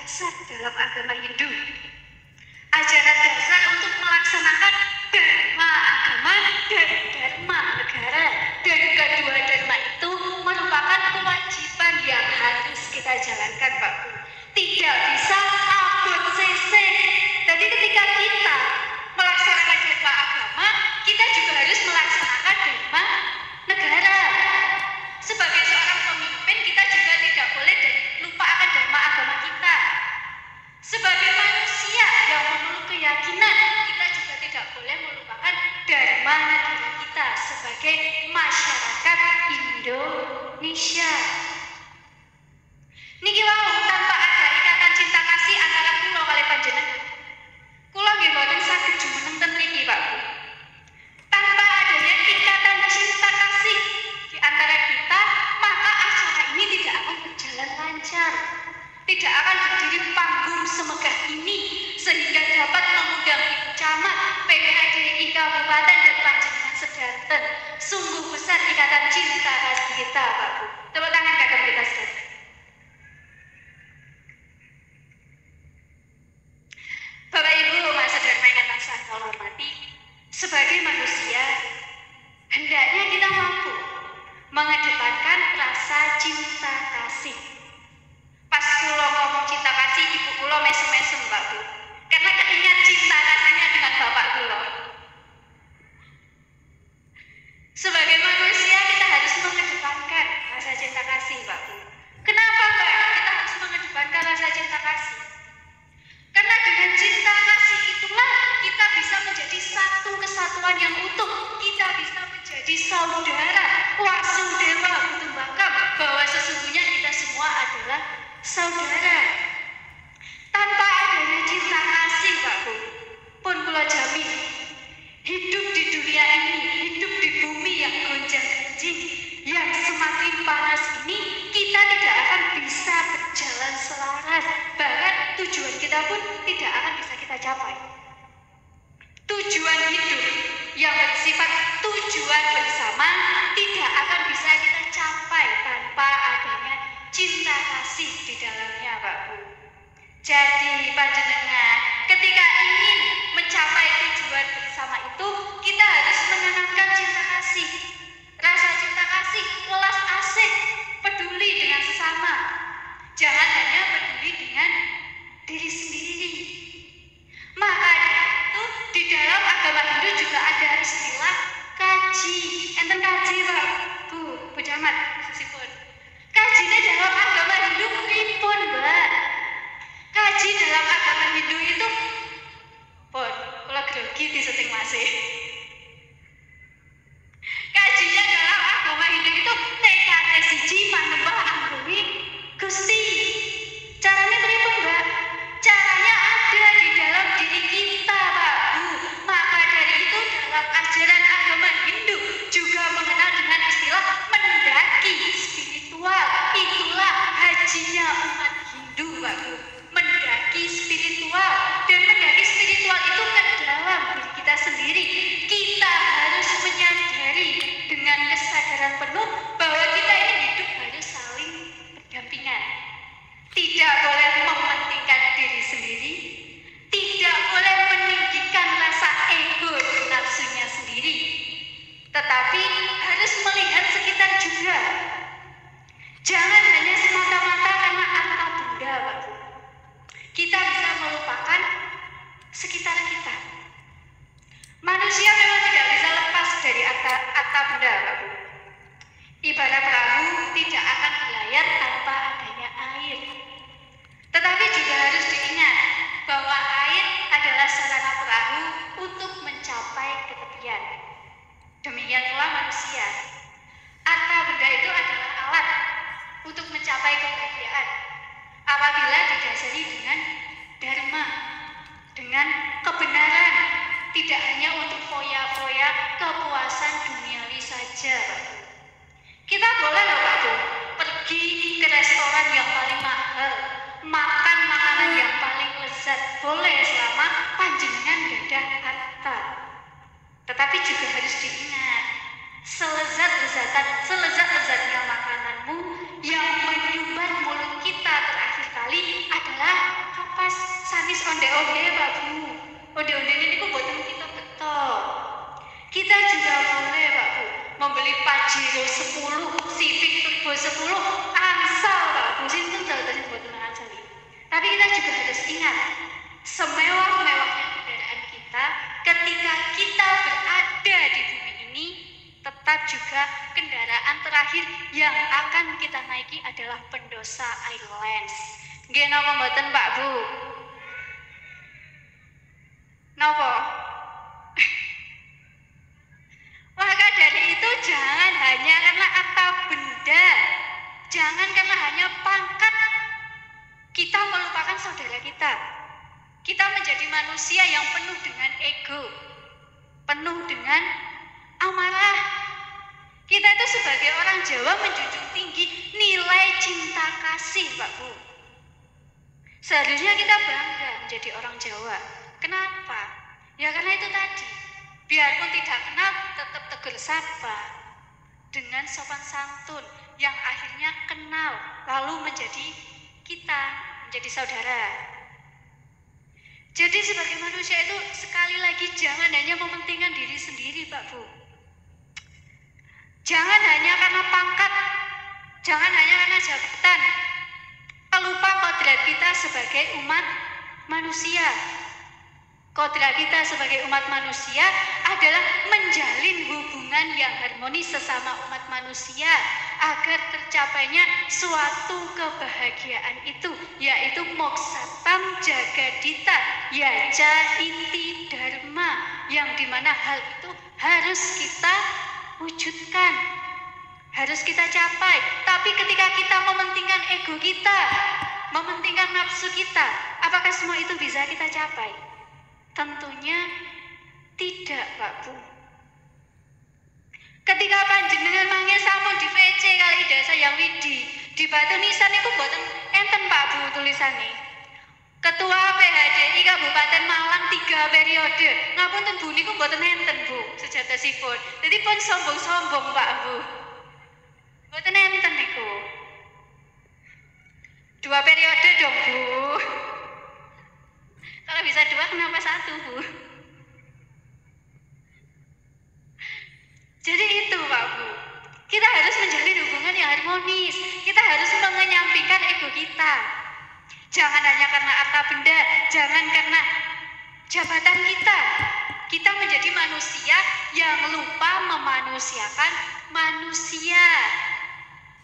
dasar dalam agama Hindu. Ajaran dasar untuk melaksanakan dharma agama dan dharma negara. Dan kedua dharma itu merupakan kewajiban yang harus kita jalankan, Pak Bu. Tidak bisa abot sese. Jadi ketika kita melaksanakan dharma agama, kita juga harus melaksanakan dharma negara. Sebagai seorang pemimpin, kita juga tidak boleh lupa akan dharma agama kita. Sebagai manusia yang memeluk keyakinan, kita juga tidak boleh melupakan dharma negara kita sebagai masyarakat Indonesia. Niki wau tanpa ada ikatan cinta kasih antara kula kali panjenengan, kula nggih boten saged jumeneng ten mriki, Pak Bu. Tanpa adanya ikatan cinta kasih di antara kita, maka acara ini tidak akan berjalan lancar. Tidak akan berdiri panggung semegah ini sehingga dapat mengundang Ibu Camat, PPADI Kabupaten dan panjenengan sedanten. Sungguh besar ikatan cinta kasih kita, Pak Bu. Tepuk tangan kakak kita sedanten. Bapak Ibu, Mas Saudara yang saya hormati, sebagai manusia hendaknya kita mampu mengedepankan rasa cinta kasih. Pas kula ngomong cinta kasih, ibu kula mesem-mesem, Pak Bu. Karena keingat cinta kasihnya dengan bapak kula. Sebagai manusia kita harus mengedepankan rasa cinta kasih, Pak Bu. Kenapa, Mbak? Kita harus mengedepankan rasa cinta kasih. Karena dengan cinta kasih itulah kita bisa menjadi satu kesatuan yang utuh. Kita bisa menjadi saudara. Wasudeva Kutumbakam, bahwa sesungguhnya kita semua adalah saudara. Tanpa adanya cinta kasih, Pak Bu, pun kula jamin hidup di dunia ini, hidup di bumi yang gonjang-ganjing, yang semakin panas ini, kita tidak akan bisa berjalan selaras. Bahkan tujuan kita pun tidak akan bisa kita capai. Tujuan hidup yang bersifat tujuan bersama tidak akan bisa kita capai tanpa adanya cinta kasih di dalamnya, Pak Bu. Jadi panjenengan, ketika ingin mencapai tujuan bersama itu, kita harus menanamkan cinta kasih. Rasa cinta kasih, welas asih, peduli dengan sesama. Jangan hanya peduli dengan diri sendiri. Maka itu di dalam agama Hindu juga ada istilah kaji. Enten kaji, Pak Bu Camat, sipun. Kajinya dalam agama Hindu pripun, Mbak? Kaji dalam agama Hindu itu pun kula grogi diseting masih. Kajinya dalam agama Hindu itu TKT siji manembah anggone Gusti. Caranya pripun, Mbak? Caranya ada di dalam diri kita, Pak Bu. Maka dari itu dalam ajaran agama Hindu juga mengenal dengan istilah mendaki spiritual. Itulah hajinya umat Hindu, Pak Bu. Mendaki spiritual. Dan mendaki spiritual itu ke dalam diri kita sendiri. Kita harus menyadari dengan kesadaran penuh bahwa kita ini hidup harus saling berdampingan. Tidak boleh mementingkan diri sendiri. Tidak boleh meninggikan rasa ego dan nafsunya sendiri. Tetapi harus melihat sekitar juga. Jangan hanya semata-mata karena harta benda, Pak Bu. Kita bisa melupakan sekitar kita. Manusia memang tidak bisa lepas dari harta benda, Pak Bu. Ibarat perahu tidak akan berlayar tanpa adanya air. Tetapi juga harus diingat bahwa air adalah sarana perahu untuk mencapai ketepian. Demikian pula manusia. Harta benda itu adalah alat untuk mencapai kebahagiaan apabila didasari dengan dharma, dengan kebenaran, tidak hanya untuk foya-foya kepuasan duniawi saja. Kita boleh loh, Pak Bu, pergi ke restoran yang paling mahal, makan makanan yang paling lezat, boleh selama panjenengan gadah harta. Tetapi juga harus diingat, selezat-lezatnya makananmu yang menyumbat mulut kita terakhir kali adalah onde-onde Pak Bu. Onde-onde ini ku boten kita betul. Kita juga boleh Pak Bu membeli Pajero 10, Civic Turbo 10, angsal Pak Bu. Sinten dados boten angsal. Tapi kita juga harus ingat, semewah-mewahnya kendaraan kita, ketika kita berada di bumi ini, tetap juga kendaraan terakhir yang akan kita naiki adalah Pendosa Airlines. Nggih napa mboten Pak Bu? Napa? Maka dari itu jangan hanya karena harta benda, jangan karena hanya pangkat kita melupakan saudara kita. Kita menjadi manusia yang penuh dengan ego, penuh dengan amarah. Kita itu sebagai orang Jawa menjunjung tinggi nilai cinta kasih, Pak Bu. Seharusnya kita bangga menjadi orang Jawa. Kenapa? Ya karena itu tadi. Biarpun tidak kenal, tetap tegur sapa. Dengan sopan santun yang akhirnya kenal, lalu menjadi kita, menjadi saudara. Jadi sebagai manusia itu sekali lagi jangan hanya mementingkan diri sendiri, Pak Bu. Jangan hanya karena pangkat, jangan hanya karena jabatan. Lupa kodrat kita sebagai umat manusia. Kodrat kita sebagai umat manusia adalah menjalin hubungan yang harmonis sesama umat manusia agar tercapainya suatu kebahagiaan itu, yaitu moksatam jagadita yaca inti dharma, yang dimana hal itu harus kita wujudkan, harus kita capai. Tapi ketika kita mementingkan ego kita, mementingkan nafsu kita, apakah semua itu bisa kita capai? Tentunya tidak, Pak Bu. Ketika panjenengan mangke sampun di VC kali desa yang widi, di batu nisan itu boten enten Pak Bu tulisannya. Ketua PHDI Kabupaten Malang 3 periode. Ngapunten Bu niku boten enten Bu sejatosipun. Jadi pun sombong-sombong Pak Bu. Boten enten niku. 2 periode dong Bu. Kalau bisa 2 kenapa 1 Bu? Jadi itu Pak Bu. Kita harus menjalin hubungan yang harmonis. Kita harus mengenyampingkan ego kita. Jangan hanya karena harta benda, jangan karena jabatan kita. Kita menjadi manusia yang lupa memanusiakan manusia.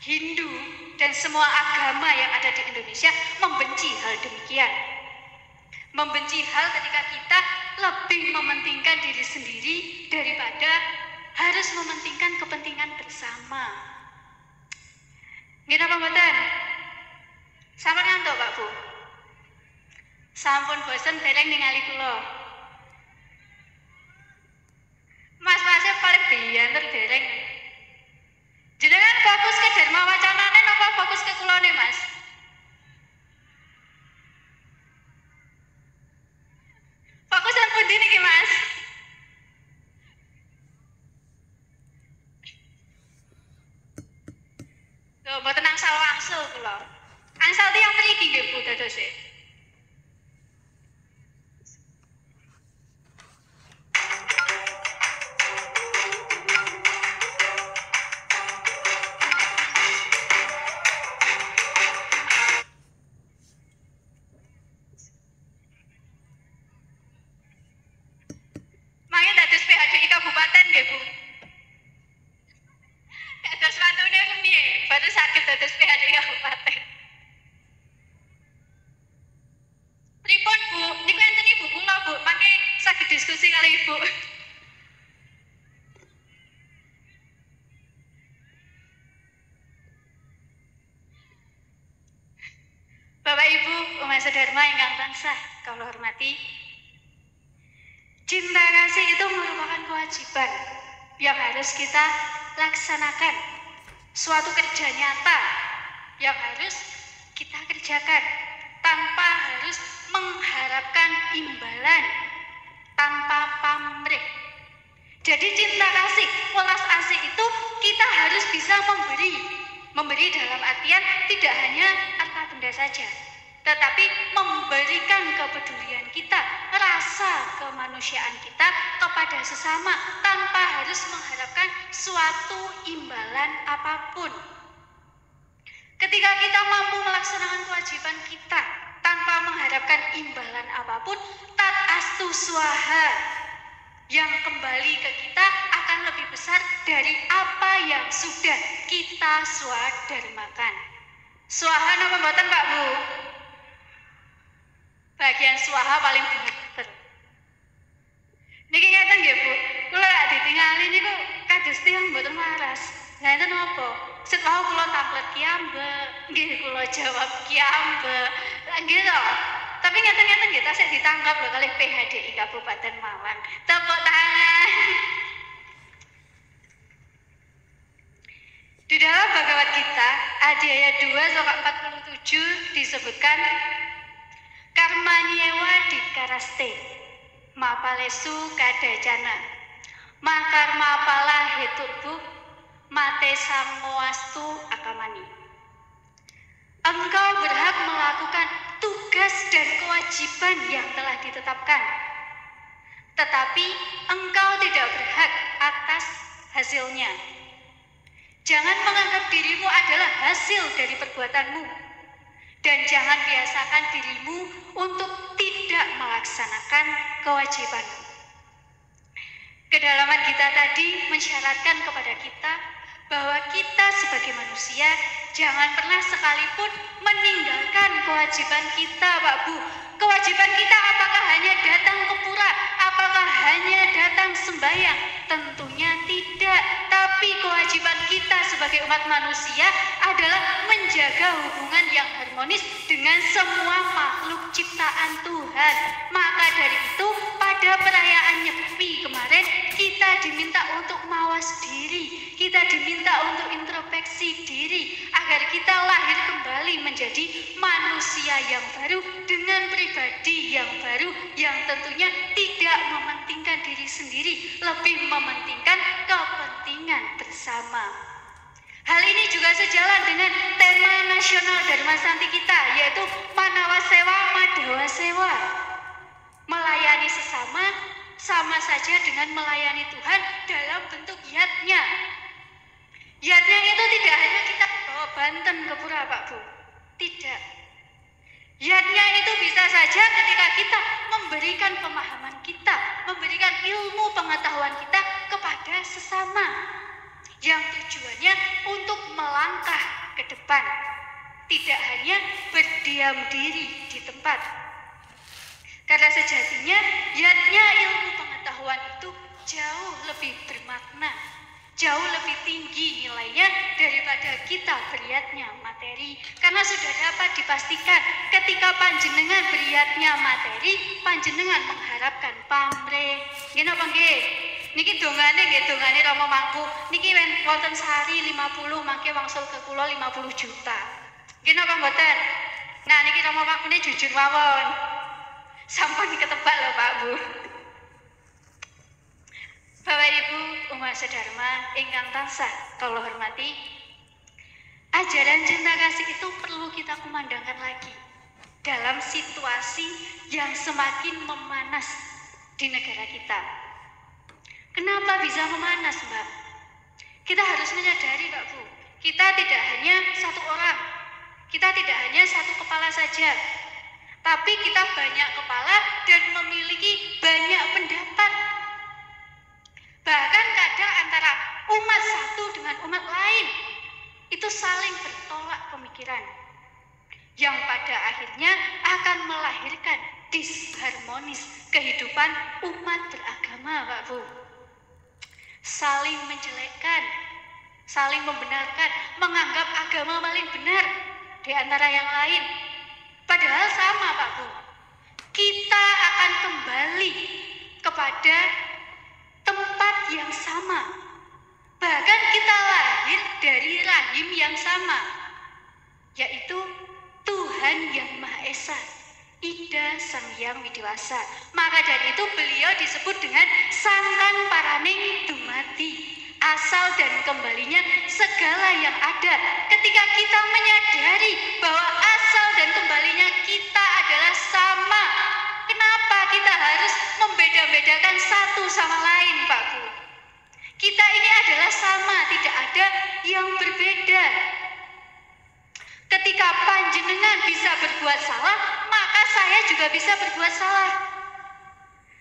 Hindu dan semua agama yang ada di Indonesia membenci hal demikian. Membenci hal ketika kita lebih mementingkan diri sendiri daripada harus mementingkan kepentingan bersama. Nggih napa mboten? Sampun ngantuk Pak Bu? Sampun bosen dereng ningali kula. Mas-masnya paling biyanter dereng. Jenengan fokus ke dharma wacanane napa fokus ke kulane, Mas? Fokus nang pundi niki, Mas? Lho, mboten angsal-angsal kula. Angsal tiyang mriki nggih Bu dadose. Mangke dados PHDI Kabupaten nggih Bu. Dados wantune piye? Baru saged dados PHDI Kabupaten. Pripun Bu? Niku enten Ibu kula Bu, mangke saged diskusi kali Ibu. Bapak Ibu, umat sedharma ingkang tansah kula hormati, cinta kasih itu merupakan kewajiban yang harus kita laksanakan. Suatu kerja nyata yang harus kita kerjakan tanpa harus mengharapkan imbalan, tanpa pamrih. Jadi cinta kasih, welas asih itu kita harus bisa memberi dalam artian tidak hanya harta benda saja, tetapi memberikan kepedulian kita, rasa kemanusiaan kita kepada sesama tanpa harus mengharapkan suatu imbalan apapun. Ketika kita mampu melaksanakan kewajiban kita tanpa mengharapkan imbalan apapun, tat astu swaha yang kembali ke kita akan lebih besar dari apa yang sudah kita swadharmakan. Swaha napa mboten Pak Bu? Bagian swaha paling bener. Niki ngeten nggih Bu, kula lak ditingali niku kados tiyang mboten waras. Lah enten napa? Sewau kula tamplet kiambek, nggih kula jawab kiambek. Lah nggih to. Tapi ngeten-ngeten nggih tasih ditangkap lho kalih PHDI Kabupaten Malang. Tepuk tangan. Di dalam Bhagavad Gita, ayat 2-47 disebutkan karmanyewa dikaraste, mapalesu kadajana, makarma pala heturbu, mate samoastu akamani. Engkau berhak melakukan tugas dan kewajiban yang telah ditetapkan, tetapi engkau tidak berhak atas hasilnya. Jangan menganggap dirimu adalah hasil dari perbuatanmu, dan jangan biasakan dirimu untuk tidak melaksanakan kewajibanmu. Kedalaman kita tadi mensyaratkan kepada kita bahwa kita sebagai manusia jangan pernah sekalipun meninggalkan kewajiban kita, Pak Bu. Kewajiban kita apakah hanya datang ke pura, apakah hanya datang sembahyang? Tentunya tidak. Tapi kewajiban kita sebagai umat manusia adalah menjaga hubungan yang harmonis dengan semua makhluk ciptaan Tuhan. Maka dari itu pada perayaan Nyepi kemarin kita diminta untuk mawas diri, kita diminta untuk introspeksi diri agar kita lahir kembali menjadi manusia yang baru dengan pribadi yang baru yang tentunya tidak mementingkan diri sendiri, lebih mementingkan kepentingan bersama. Hal ini juga sejalan dengan tema nasional Dharma Santi kita, yaitu Manawasewa Madawasewa. Melayani sesama sama saja dengan melayani Tuhan dalam bentuk yatnya. Yatnya itu tidak hanya kita bawa Banten ke pura, Pak Bu. Tidak. Yatnya itu bisa saja ketika kita memberikan pemahaman kita, memberikan ilmu pengetahuan kita kepada sesama, yang tujuannya untuk melangkah ke depan, tidak hanya berdiam diri di tempat. Karena sejatinya yatnya ilmu pengetahuan itu jauh lebih bermakna, jauh lebih tinggi nilainya daripada kita beriatnya materi. Karena sudah dapat dipastikan ketika panjenengan beriatnya materi, panjenengan mengharapkan pamrih. Nggih napa nggih? Niki dongane nggih, dongane Rama Mangku. Niki wonten sehari 50 mangke wangsul ke kula 50 juta. Nggih napa mboten? Nah niki Rama Mangkune jujur mawon. Sampun ketebak lho Pak Bu. Bapak Ibu umat sedharma ingkang tansah kula hormati, ajaran cinta kasih itu perlu kita kumandangkan lagi dalam situasi yang semakin memanas di negara kita. Kenapa bisa memanas, Mbak? Kita harus menyadari, Pak Bu, kita tidak hanya satu orang, kita tidak hanya satu kepala saja, tapi kita banyak kepala dan memiliki banyak pendapat. Bahkan kadang antara umat satu dengan umat lain itu saling bertolak pemikiran, yang pada akhirnya akan melahirkan disharmonis kehidupan umat beragama, Pak Bu. Saling menjelekkan, saling membenarkan, menganggap agama paling benar di antara yang lain. Padahal sama, Pak Bu. Kita akan kembali kepada tempat yang sama. Bahkan kita lahir dari rahim yang sama, yaitu Tuhan yang Maha Esa, Ida Sang Hyang Widiwasa. Maka dari itu beliau disebut dengan Sangkan Paraning Dumati, asal dan kembalinya segala yang ada. Ketika kita menyadari bahwa asal dan kembalinya kita ada yang berbeda. Ketika panjenengan bisa berbuat salah, maka saya juga bisa berbuat salah.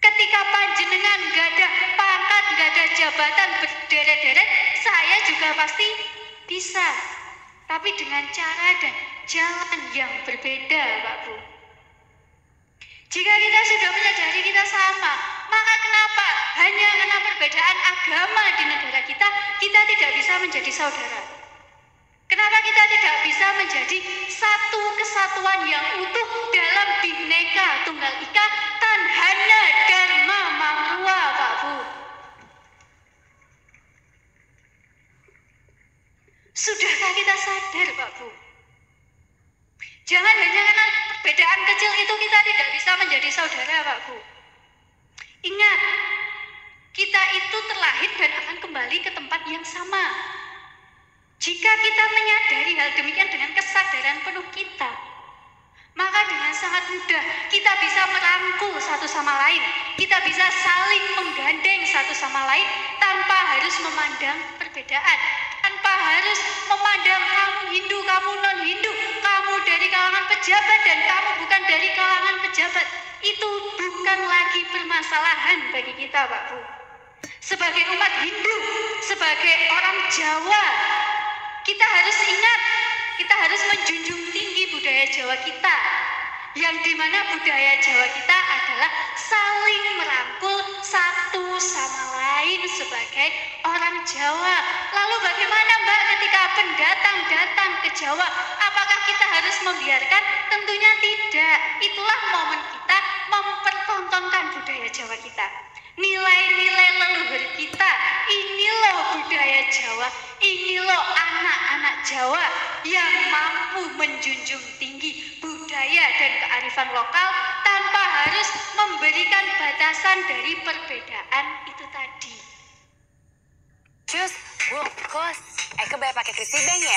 Ketika panjenengan gak ada pangkat, gak ada jabatan berderet-deret, saya juga pasti bisa. Tapi dengan cara dan jalan yang berbeda, Pak Bu. Jika kita sudah menyadari kita sama, maka kenapa hanya karena perbedaan agama di negara kita tidak bisa menjadi saudara? Kenapa kita tidak bisa menjadi satu kesatuan yang utuh dalam Bhinneka Tunggal Ika Tanhana Dharma Mangrua, Pak Bu? Sudahkah kita sadar, Pak Bu? Jangan hanya karena perbedaan kecil itu kita tidak bisa menjadi saudara, Pak Bu. Ingat, kita itu terlahir dan akan kembali ke tempat yang sama. Jika kita menyadari hal demikian dengan kesadaran penuh kita, maka dengan sangat mudah kita bisa merangkul satu sama lain. Kita bisa saling menggandeng satu sama lain tanpa harus memandang perbedaan. Tanpa harus memandang kamu Hindu, kamu non-Hindu, kamu dari kalangan pejabat dan kamu bukan dari kalangan pejabat. Itu bukan lagi permasalahan bagi kita, Pak Bu. Sebagai umat Hindu, sebagai orang Jawa, kita harus ingat, kita harus menjunjung tinggi budaya Jawa kita. Yang dimana budaya Jawa kita adalah saling merangkul satu sama lain sebagai orang Jawa. Lalu bagaimana, Mbak, ketika pendatang datang ke Jawa? Apakah kita harus membiarkan? Tentunya tidak. Itulah momen kita mempertontonkan budaya Jawa kita. Nilai-nilai leluhur kita. Ini loh budaya Jawa. Ini loh anak-anak Jawa yang mampu menjunjung tinggi budaya dan kearifan lokal tanpa harus memberikan batasan dari perbedaan itu tadi. Cus, bungkus. Eke bayar pakai Krisi Bank ya?